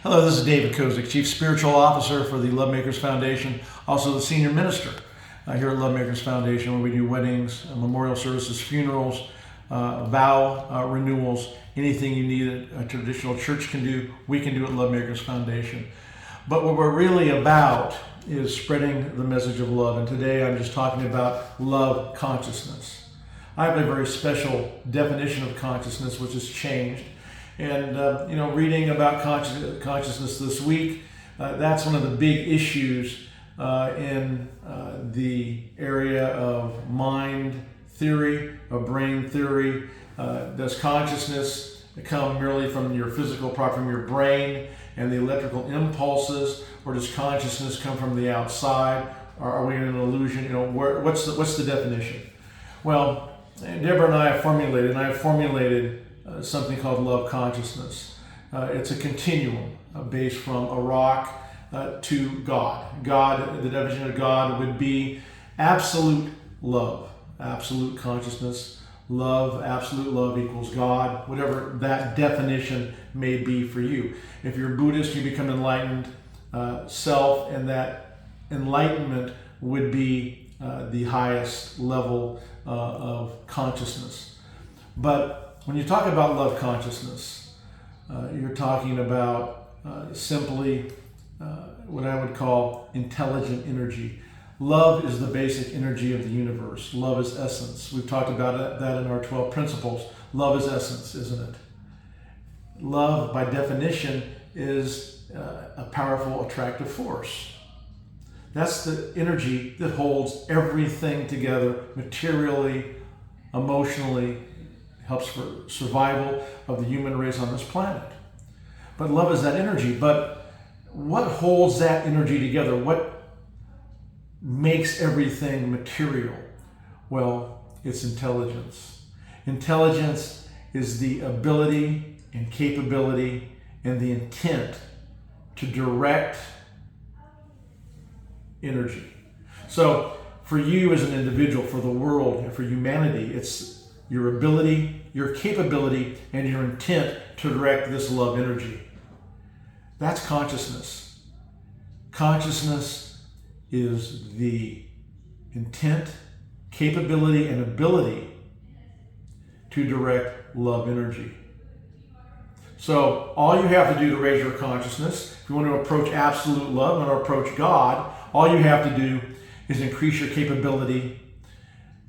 Hello, this is David Kozich, Chief Spiritual Officer for the LoveMakers Foundation, also the Senior Minister here at LoveMakers Foundation, where we do weddings, memorial services, funerals, vow renewals, anything you need a traditional church can do, we can do at LoveMakers Foundation. But what we're really about is spreading the message of love, and today I'm just talking about love consciousness. I have a very special definition of consciousness which has changed. And, reading about consciousness this week, that's one of the big issues in the area of mind theory, of brain theory. Does consciousness come merely from your physical part, from your brain and the electrical impulses, or does consciousness come from the outside? Or are we in an illusion? What's the definition? Well, Deborah and I have formulated something called love consciousness. It's a continuum based from a rock to God. God, the definition of God would be absolute love, absolute consciousness, love, absolute love equals God, whatever that definition may be for you. If you're Buddhist, you become enlightened self, and that enlightenment would be the highest level of consciousness. But when you talk about love consciousness, you're talking about simply what I would call intelligent energy. Love is the basic energy of the universe. Love is essence. We've talked about that in our 12 principles. Love is essence, isn't it? Love, by definition, is a powerful, attractive force. That's the energy that holds everything together materially, emotionally, helps for survival of the human race on this planet. But love is that energy. But what holds that energy together? What makes everything material? Well, it's intelligence. Intelligence is the ability and capability and the intent to direct energy. So for you as an individual, for the world, and for humanity, it's your ability, your capability, and your intent to direct this love energy. That's consciousness. Consciousness is the intent, capability, and ability to direct love energy. So all you have to do to raise your consciousness, if you want to approach absolute love and approach God, all you have to do is increase your capability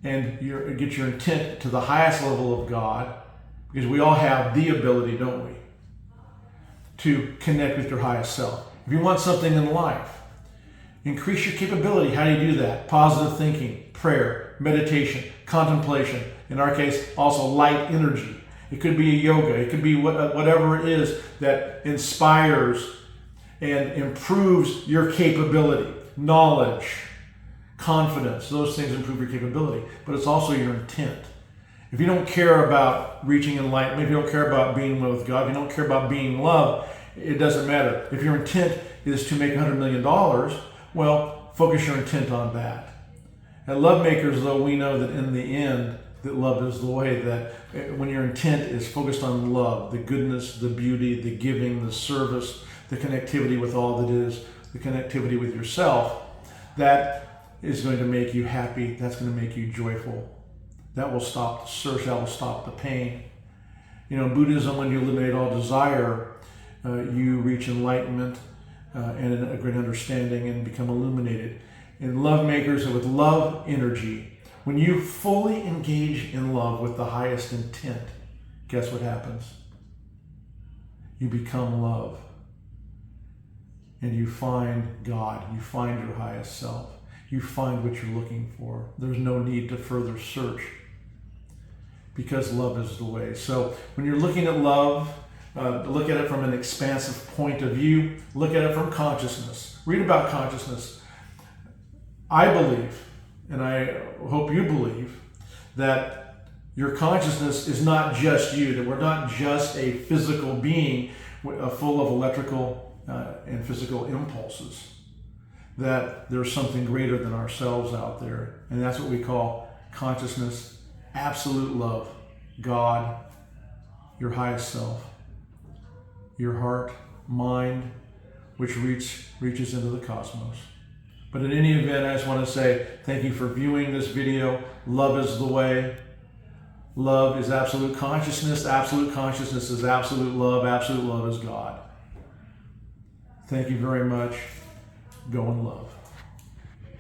and get your intent to the highest level of God, because we all have the ability, don't we, to connect with your highest self. If you want something in life, increase your capability. How do you do that? Positive thinking, prayer, meditation, contemplation. In our case, also light energy. It could be yoga. It could be whatever it is that inspires and improves your capability, knowledge, confidence. Those things improve your capability, but it's also your intent. If you don't care about reaching enlightenment, if you don't care about being one with God, if you don't care about being loved, it doesn't matter. If your intent is to make $100 million, well, focus your intent on that. At LoveMakers, though, we know that in the end, that love is the way. That when your intent is focused on love, the goodness, the beauty, the giving, the service, the connectivity with all that is, the connectivity with yourself, that is going to make you happy. That's going to make you joyful. That will stop the search. That will stop the pain. In Buddhism, when you eliminate all desire, you reach enlightenment and a great understanding and become illuminated. In LoveMakers, with love energy, when you fully engage in love with the highest intent, guess what happens? You become love. And you find God. You find your highest self. You find what you're looking for. There's no need to further search, because love is the way. So when you're looking at love, look at it from an expansive point of view. Look at it from consciousness. Read about consciousness. I believe, and I hope you believe, that your consciousness is not just you, that we're not just a physical being full of electrical and physical impulses. That there's something greater than ourselves out there. And that's what we call consciousness, absolute love, God, your highest self, your heart, mind, which reaches into the cosmos. But in any event, I just want to say thank you for viewing this video. Love is the way. Love is absolute consciousness. Absolute consciousness is absolute love. Absolute love is God. Thank you very much. Go in love.